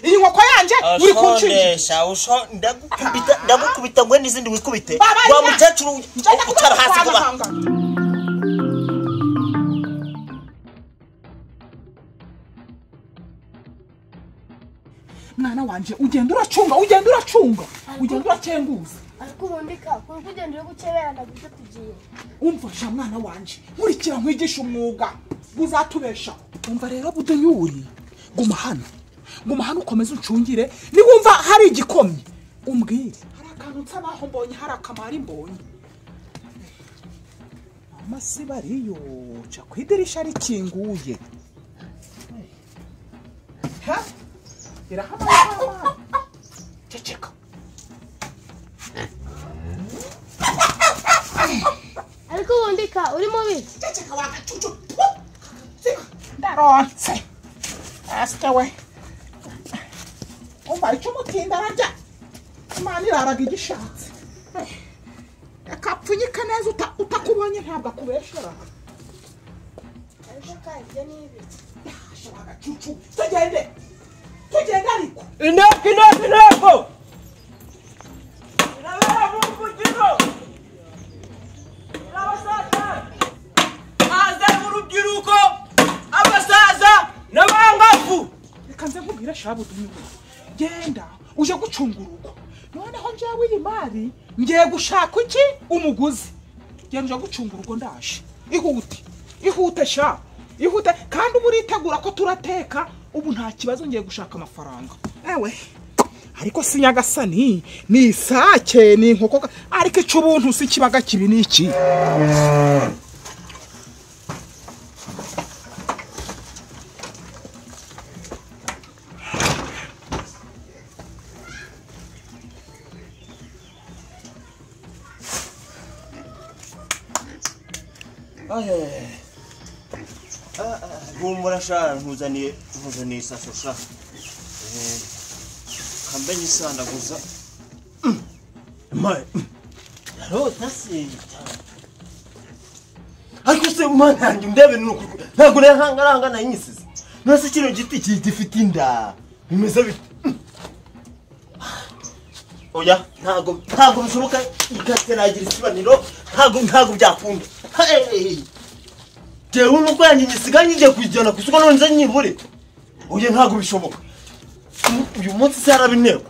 iyi nkoko yanje uri kunshinja usho ndagukubita ngwe n'izindi wikubite wa mukecuru ucara hasi kuba mwana wanje ugenda uracunga ugenda uracenguza ariko ubondeka kugenda uri gukeberana gucyo tugiye umfasha mwana wanje nkurikira nkwigisha umwuga buzatubesha umva rero budeyuri guma hano ukomeze uncungire niwumva hari igikomye umbwire hari akantu nsabaho mbonye hari akamari mbonye amasi bariyo ca kwidirisha rikinguye ha irahamara ceceka ariko ubondeka uri mubi ceceka wagacucu ndaronse askewe umva icyo mutinda ararya imana iraraga igishatse akapfunyika neza utakubonye ntabwo akubeshera ariko kajya n'ibiki ashobora agacucu tugende ariko inteko irabera mu mvugiro irabasaza maze mu rubyiruko abasaza n'abangavu reka nze nkubwire shabudu nyuma genda uje gucunga urugo noneho njyewe iyi mari ngiye gushaka iki umuguzi genda uje gucunga urugo ndaje ihute sha ihute kandi ubu uritegura ko turateka ubu nta kibazo ngiye gushaka amafaranga ewe ariko si nyagasani ni isake ni inkoko ariko icyo ubuntu si kibaga kibi ni iki humura sha nkuzaniye isaso sha kambenye isandaguza rota se ariko se umwana yanjye ndebe nuko ntago nehanga na nyisize nose kino giti gifite inda bimeze bite oya ntago bishoboka igateragira isibaniro ntago byakunda jewe nuko yanjye nyisiganye ngiye kujyana kusuka none nyibure oya ntago bishoboka uyu munsi se yarabintego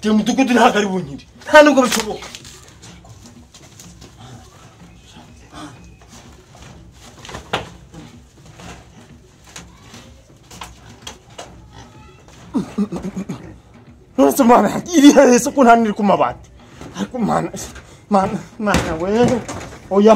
je mudugudu ntago ari bunyiri nta nubwo bishoboka nose mana iri hese ko ntaniri ku mabati ariko mana we oya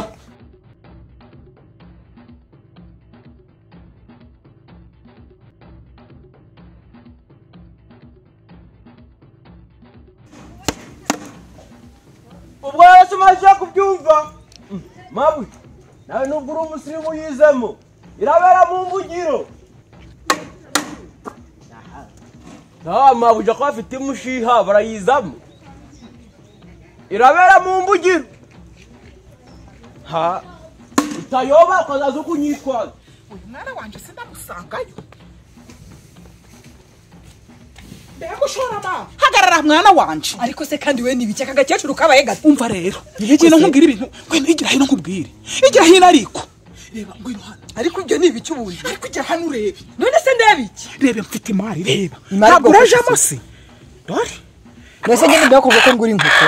ubwo yose maze kubyumva mabu nawe nubwo uri umusirimu yizemo irabera mu mvugiro mabuja ko afite imushiha barayizamo irabera mu mvugiro ha utayoba ukazaza ukunyitwaza uyu mwana wanje sindamusangayo mbega ushora ba hagarara mwana wanje ariko se kandi we nibike agakecuru kabaye gato umva rero nigena nkubwira ibintu we nigira hino nkubwire igira hino ariko reba ngwino hano ariko ibyo nibiki ubundi ariko igira hano urebe none se ndebiki rebe mfite imari reba ntabwo urajamo se dore mbese ngene mbya kuvuga ko nguri inkoko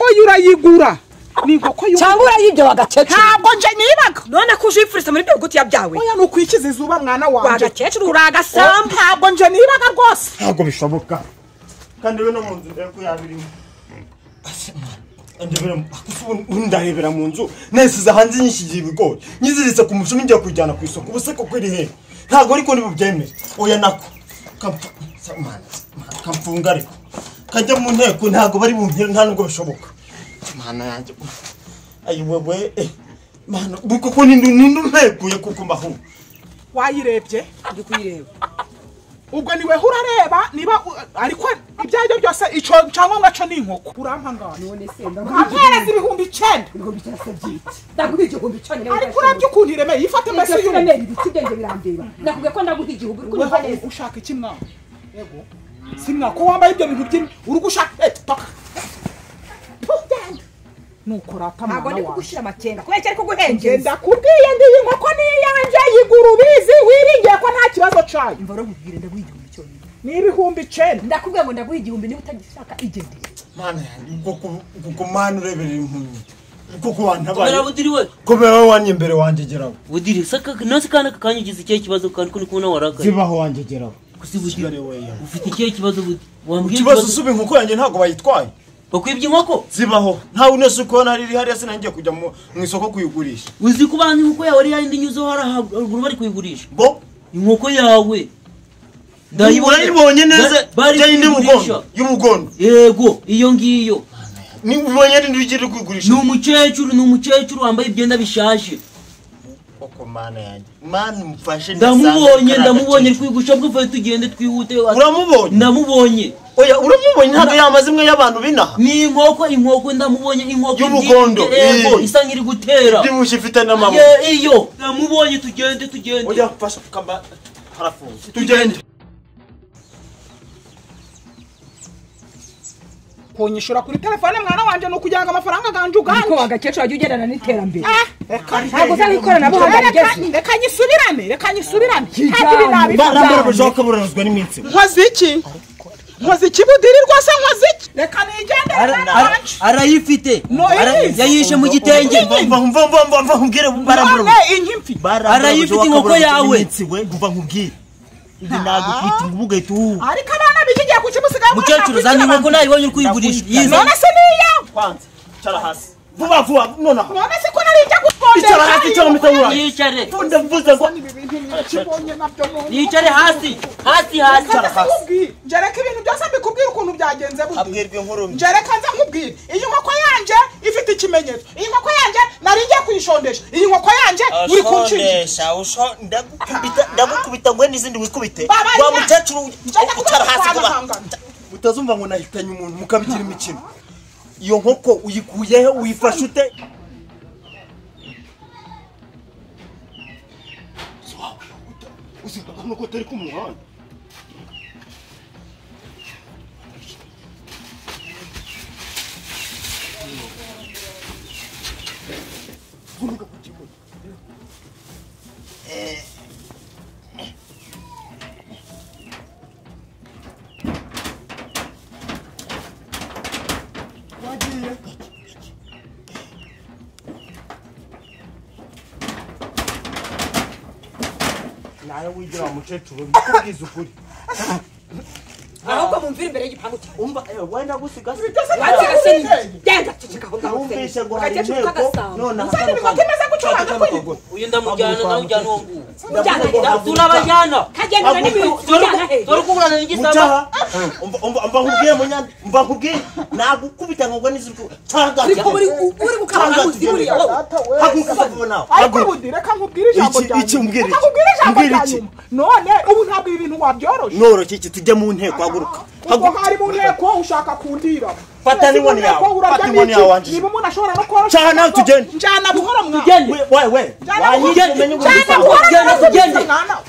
oya urayigura ni inkoko y'umuntu cyangwa urayibyo wagakecuru ntabwo nje nibaga none ko ujifurisa muri byo gutiya byawe oya nukwikiza izuba mwana wanje wagakecuru uragasamba ntabwo nje nibaga rwose ntabwo bishoboka kandi we no mu nzu ndeko yabirimo ndarebera mu nzu nesize hanze nyishigiye ibigori nyiziritse ku mushumi ngiye kujyana ku isoko ubuse ko kwiri he ntabwo ariko ni bubyemere oya nako kamfunga ariko kajya mu nteko ntabwo bari bunkire nta nubwo bishoboka mana yanjye ayiwewe mana buko nindu mpekuye kuko mahu wayirebye ndi kuyireba ubwo niwe urareba niba ariko ibyajyo byose ico cyangwa ngaco ni inkoko urampangana none se ndamuhereza ibihumbi 9 ibihumbi 9 ndaguha igihumbi 9 ariko urabyo kuntireme yifate mbese y'umuntu ibiti byanjye birandeba nakubwiye ko ndaguha igihumbi ushaka iki mwana yego simwako wambaye ibyo bintu by'imi uri gushaka toka nuko rata mwana ntabwo ndi wawe kugushira amakenga kubera cyari kuguhengeza ndakubwiye ndi inkoko niyanje yigurubizi wiringiye ko nta kibazo cayo imva ro nkubwire ndaguha igihumbi cyonyine n'ibihumbi 9 ndakubwiye ngo ndaguha igihumbi niba utagishaka igendere mana yanjye kuko mana ureberera impumyi kuko wantabaye Tumera budiri we kubera wowe wanye imbere wanje geraho budiri saka nasi kana kakanyigize ikihe kibazo kandi kuri kubona waraka zibaho wanje geraho kusibudiri ufite ikihe kibazo budi wambwiye ikibazo suba inkoko yanjye ntago bayitwaye bakwibye inkoko zibaho ntawe unese uko hano hari hariya sinangiye kujya mu isoko kuyigurisha uzi ko bantu inkoko yawe ari yindi nyuzo haraguru bari kuyigurisha bo inkoko yawe urayibonye neza byayindi mugondo y'umugondo yego iyo ngiyo ni ubonye ndi ndigire kuyigurisha ni umukecuru wambaye ibyenda bishaje koko mana yanjye mana mfashe ndamubonye kwigusha bwo tugende twihute uramubonye ndamubonye oya uramubonye ntabwo yamaze imwe y'abantu binaha ni inkoko ndamubonye inkoko y'umugondo yego isa nkiri gutera dibushye ifite n'amamo iyo ndamubonye tugende oya fasha kamba harafunze tugende konyishura kuri telefone mwana wanje no kugira ngo amafaranga ganje uganje ko agakecuru ajya ugendana n'iterambere ntabwo uzana ikoranabuhanga rigeze reka nyisubirane barambara bajoka buraruzwa n'iminsi nkoze iki budiri rwose nkoze iki reka nigendere arayifite yayishe mu gitenge mva nkubwire barambara inkimfi arayifite inkoko yawe mva nkubwire ndi nagukwita ngubugahita uhu ariko abana bikigiye kukimusigaye mukecuru zana inkoko nayibonye uri kuyigurisha none se niya kwanza cara hasi vuba none se ko nari njya gutondera icara hasi cyangwa mutawa yicare ndavuze ngo yicare hasi njereka ibintu byose mbikubwira ukuntu byagenze bundi abwirwe inkuru njereka nza nkubwire iyi nkoko yanje ifite ikimenyetso iyi nkoko yanje nari ngiye kuyishondesha iyi nkoko yanje uri kunshinja ndagukubita ngo n'izindi wikubite wa mukecuru ucara hasi vuba utazumva ngo nahitanye umuntu mukabigira imikino iyo nkoko uyikuyehe uyifashe ute uzikagamo ko tari ku muhanda nawe wigira umukecuru ndikubwiza ukuri ahubwo mumvira imbere y'igipangu cyawe umva wenda gusiga genda ceceka aho ngaho wumvise ngo hari inteko none uyu ndamujyana nawe ujyana uwo nguwo turabajyana kagendana n'ibintu dore kuburana n'igisaba mva nkubwiye munyana mva nkubwiye nagukubita ngo n'iziko cyaga uri gukabana uzi buriya haguruka vuba nawe ariko budire reka nkubwire ijambo ryanjye iki umbwire iki none ubu ntabwo ibi bintu wabyoroshye noroshye iki tujye mu nteko haguruka ubwo hari mu nteko ushaka kundira fata n'inkoni yawe wanje niba umuntu ashobora no korosha cyane nawe tugende njyana buhoro mwa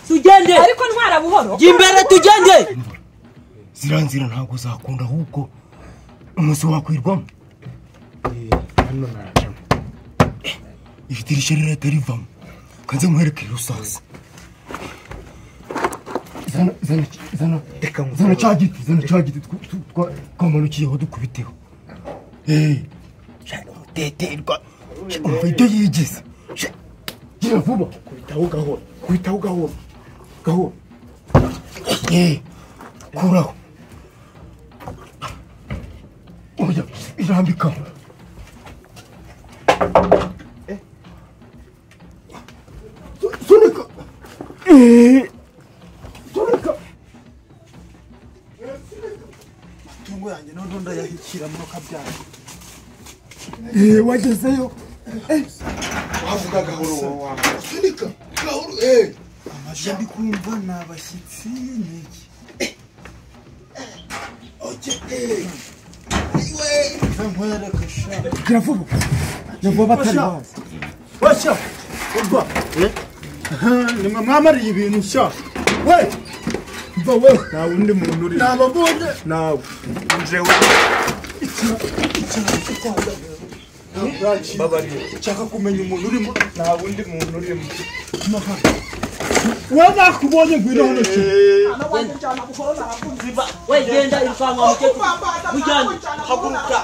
tugende ariko ntwara buhoro imbere tugende zira nzira ntabwo uzakunda ahubwo umunsi wakwirwamo hano naracamo ifite irishyari rivamo kanze nkwereke rusasa zana cya giti twamanukiyeho dukubiteho shaka umuteterwa umva ibyo yigize gira vuba kubitaho gahoro kuraho oya irambikaho sunika tungo yanjye none ndayahikira mu kabyara wagezeyo wavuga gahoro wawe sunika gahoro amajya ndi kumva ni abashyitsi n'iki nkwereka sha gira vuba batari bazi basha umva nimwe mwamariye ibintu sha we mva wewe nta wundi muntu uri nababonye nawe njewe nshaka kumenya umuntu urimo nta wundi muntu urimo wowe nakubonye ngwino hano we genda irukanka mukecuru mujyane haguruka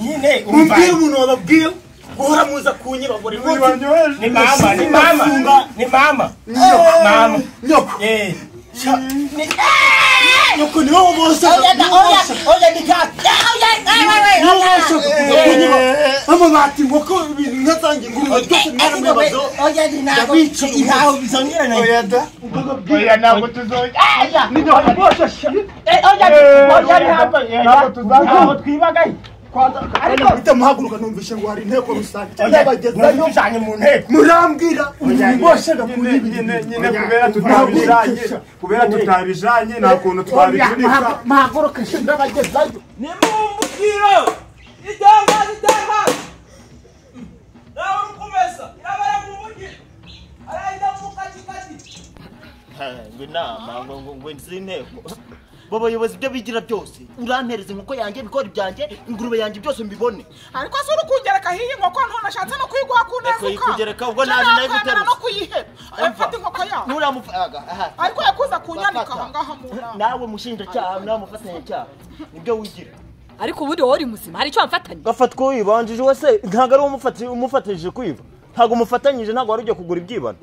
nyine umbwire umuntu wababwiye guhora muza kunyiba buri munsi ni mama nyoko nyoko ni wowe bose amabati nkoko ibintu nkazange ngurube byose mwaramubazo oya ntabwo tuzongera ntabwo tuzagaho twibagaye ariko muhaguruka numvishe ngo hari inteko rusange yabagezayo cyane mu nteko murambwira umuboshaga nyine kubera tutabijanye nta kuntu twabiturika muhaguruka ndabagezayo ni mumbukiro itangazo nawe ukomeza irabara mu mujyi arahita mu katikati inama ngo inteko babayobozi ibyo bigira byose urantereza inkoko yanjye ibigori byanjye ingurube yanjye byose mbibone ariko se urukungereka hiyi nkoko ntunashatse no kwiguha ku neza kuyigereka ubwo naje nayo guteruza no kuyiheba afata inkoko yawe nturamufaga ariko yakuza kunyanika aha ngaha mu nama nawe mushinjacyaha nawe mufatanyacyaha nibyo wigira ariko ubundi wowe uri muzima hari icyo wamfatanye gafatwa wibanjije wese ntabwo ari umufatanyije kwiba ntabwo umufatanyije ntabwo wari ugiye kugura ibyibano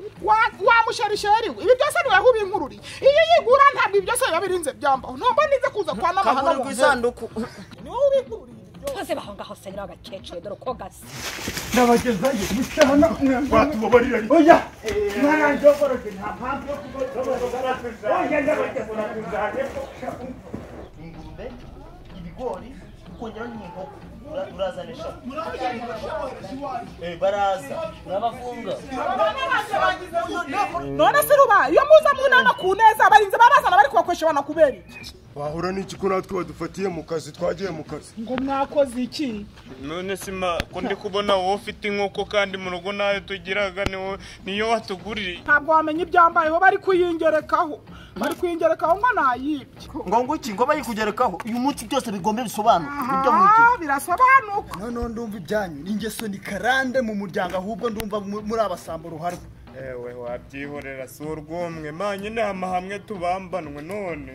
wamusherisheriwe ibi byose niwe ubinkururiye iyo yigura ntabwo ibi byose biba birinze byambaho ntumba nize kuza kwa n'amahanga kagure ku isanduku niwe ubinkururiye bose baho ngaho se nyiraho agakecuru dore uko gasa ndabagezayo mutahana watubabarira oya mwana njogoroke nta mpamvu yo kubabarira oya ndabagezayo ingurube ibigori ukongera n'inkoko urazanisha baraza urabafunga none se ruba iyo muza munana ku neza abarinzi barazana bari kubakwesha banakubera iki wahura n'iki ko natwe badufatiye mu kazi twagiye mu kazi ngo mwakoze iki none sima ko ndi kubona wowe ufite inkoko kandi mu rugo nayo tugiraga niyo watuguririye ntabwo wamenya ibyambayeho bari kuyingerekaho ngo nayibye ngo nguki ngo bayikugerekaho uyu munsi byose bigombe bisobanuka ibyo mugiye birasobanuka none ndumva ibyanyu n'ingeso ni karande mu muryango ahubwo ndumva muri abasambo ruharwa ewe wabyihorera si urwumwe ma nyine hamwe tubambanwe none